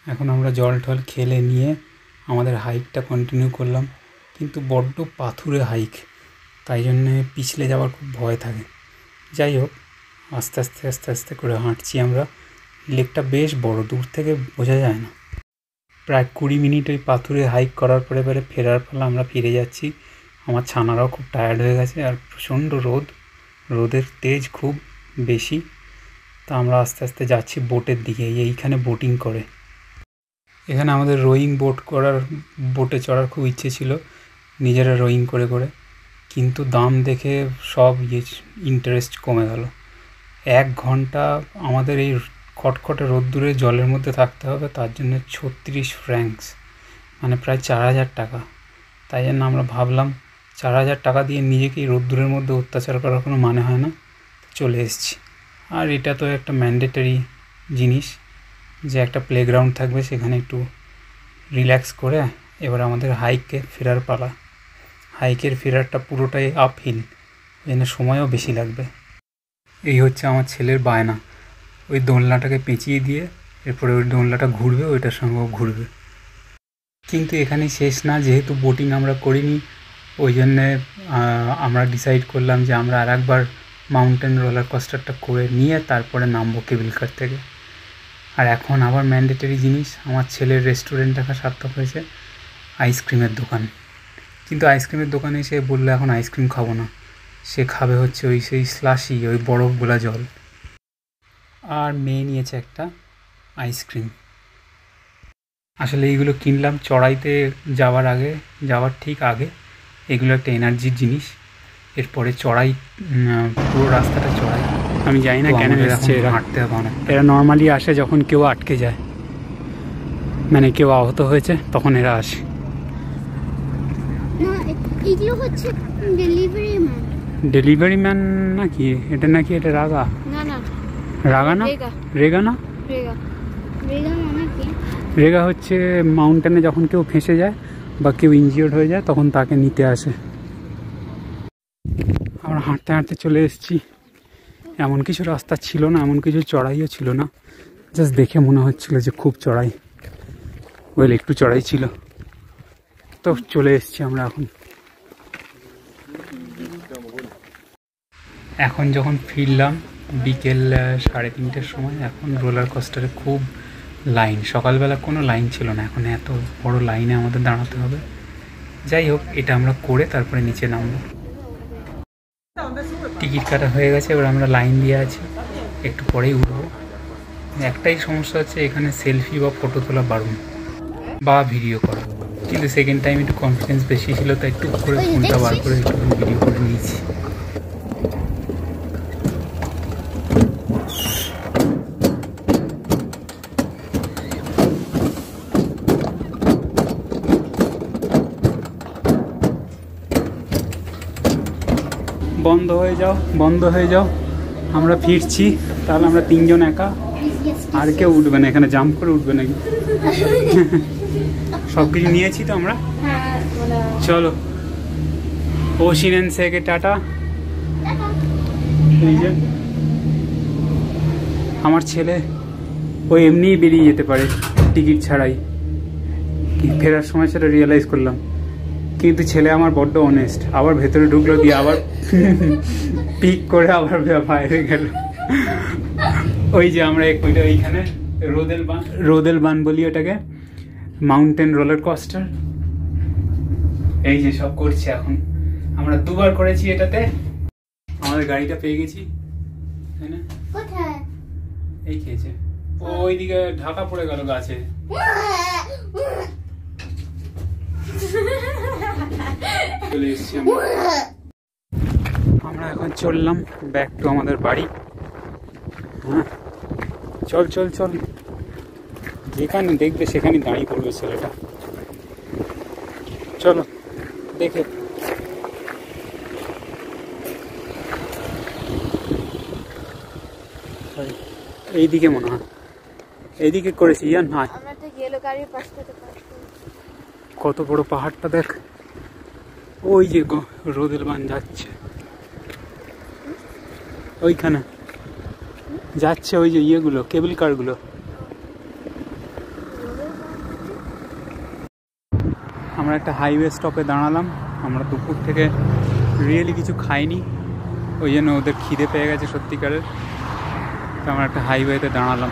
এখন আমরা জল টল খেলে নিয়ে আমাদের হাইকটা কন্টিনিউ করলাম, কিন্তু বড্ড পাথুরে হাইক, তাই জন্যে পিছলে যাওয়ার খুব ভয় থাকে। যাই হোক, আস্তে আস্তে আস্তে আস্তে করে হাঁটছি আমরা। লেকটা বেশ বড়, দূর থেকে বোঝা যায় না। প্রায় 20 মিনিট ওই পাথুরে হাইক করার পরে এবারে ফেরার পালা, আমরা ফিরে যাচ্ছি। আমার ছানারাও খুব টায়ার্ড হয়ে গেছে, আর প্রচণ্ড রোদের তেজ খুব বেশি। তা আমরা আস্তে আস্তে যাচ্ছি বোটের দিকে। এইখানে বোটিং করে, এখানে আমাদের রোয়িং বোটে চড়ার খুব ইচ্ছে ছিল, নিজেরা রোয়িং করে করে, কিন্তু দাম দেখে সব ইন্টারেস্ট কমে গেল। 1 ঘন্টা আমাদের এই খটখটে রোদ্দুরে জলের মধ্যে থাকতে হবে, তার জন্য 36 ফ্র্যাঙ্কস, মানে প্রায় 4000 টাকা। তাই জন্য আমরা ভাবলাম 4000 টাকা দিয়ে নিজেকে এই রোদ্দুরের মধ্যে অত্যাচার করার কোনো মানে হয় না, চলে এসেছি। আর এটা তো একটা ম্যান্ডেটরি জিনিস যে একটা প্লেগ্রাউন্ড থাকবে, সেখানে একটু রিল্যাক্স করে এবার আমাদের হাইকে ফেরার পালা। হাইকের ফেরারটা পুরোটাই আপহিল, ওই জন্য সময়ও বেশি লাগবে। এই হচ্ছে আমার ছেলের বায়না, ওই দোলনাটাকে পেঁচিয়ে দিয়ে এরপরে ওই দোলনাটা ঘুরবে, ওইটার সঙ্গেও ঘুরবে। কিন্তু এখানেই শেষ না, যেহেতু বোটিং আমরা করিনি, ওই জন্যে আমরা ডিসাইড করলাম যে আমরা আরেকবার মাউন্টেন রোলার কোস্টারটা করে নিয়ে তারপরে নামবো কেবল কার থেকে। আর এখন আবার ম্যান্ডেটরি জিনিস, আমার ছেলের রেস্টুরেন্ট দেখা সার্থক হয়েছে, আইসক্রিমের দোকান। কিন্তু আইসক্রিমের দোকানে সে বললো এখন আইসক্রিম খাবো না, সে খাবে হচ্ছে ওই সেই স্লাশি, ওই বরফ গোলা জল। আর মেয়ে নিয়েছে একটা আইসক্রিম। আসলে এইগুলো কিনলাম চড়াইতে যাওয়ার ঠিক আগে। এগুলো একটা এনার্জির জিনিস, এরপরে চড়াই, পুরো রাস্তাটা চড়াই। আমি জানি না কেন এসছে, এরা হাঁটতে হবে অনেক। এরা নর্মালি আসে যখন কেউ আটকে যায়, মানে কেউ আহত হয়েছে, তখন এরা আসে। ডেলিভারি ম্যান নাকি এটা? নাকি এটা রাগা? রাগা না, রেগা না। রেগা হচ্ছে মাউন্টেনে যখন কেউ ফেঁসে যায় বা কেউ ইনজিওর্ড হয়ে যায়, তখন তাকে নিতে আসে। আমরা হাঁটতে হাঁটতে চলে এসেছি। এমন কিছু রাস্তা ছিল না, এমন কিছু চড়াইও ছিল না, জাস্ট দেখে মনে হচ্ছিল যে খুব চড়াই, একটু চড়াই ছিল। তো চলে এসেছি আমরা এখন যখন ফিরলাম বিকেল 3:30টার সময়, এখন রোলার কোস্টারে খুব লাইন। সকালবেলা কোনো লাইন ছিল না, এখন এত বড় লাইনে আমাদের দাঁড়াতে হবে। যাই হোক, এটা আমরা করে তারপরে নিচে নামবো। টিকিট কাটা হয়ে গেছে, এবার আমরা লাইন দিয়ে আছি, একটু পরেই উঠবো। একটাই সমস্যা হচ্ছে, এখানে সেলফি বা ফটো তোলা বারণ, বা ভিডিও করা। কিন্তু সেকেন্ড টাইম একটু কনফিডেন্স বেশি ছিল, তাই একটু করে ফোনটা বার করে একটু ভিডিও করে নিয়েছি। বন্ধ হয়ে যাও, আমরা ফিরছি। তাহলে আমরা 3 জন একা, আর কেউ উঠবে না এখানে, জাম্প করে উঠবে নাকি? সব কিছু নিয়েছি তো আমরা। চলো, ওশিন সেকে টাটা। এই যে আমার ছেলে, ও এমনিই বেরিয়ে যেতে পারে টিকিট ছাড়াই, ফেরার সময় সেটা রিয়েলাইজ করলাম। কিন্তু ছেলে আমার বড্ড অনেস্ট, আবার ভেতরে ঢুকলো, দিয়ে আবার পিক করে আবার বাইরে গেল। ওই যে আমরা ওইখানে রোদেল বান বলি ওটাকে, মাউন্টেন রোলার কোস্টার। এই যে সব করছি এখন, আমরা 2 বার করেছি এটাতে। আমাদের গাড়িটা পেয়ে গেছি, তাই না? এই খেয়েছে, ওইদিকে ঢাকা পড়ে গেল গাছে। চলে এসছি আমরা এখন, চললাম ব্যাক টু আমাদের বাড়ি। হ্যাঁ, চল চল চল, যেখানে দেখবে সেখানে দাঁড়িয়ে পড়বে ছেলেটা। চলো দেখে। এইদিকে মনে হয়, এইদিকে করেছি। না, কত বড় পাহাড়টা দেখ, ওই যে রোদেল বান যাচ্ছে, ওইখানে যাচ্ছে ওই যে ইয়েগুলো, কেবল কারগুলো। আমরা একটা হাইওয়ে স্টপে দাঁড়ালাম। আমরা দুপুর থেকে রিয়েলি কিছু খাইনি, ওই জন্য ওদের খিদে পেয়ে গেছে সত্যিকারের। তো আমরা একটা হাইওয়েতে দাঁড়ালাম।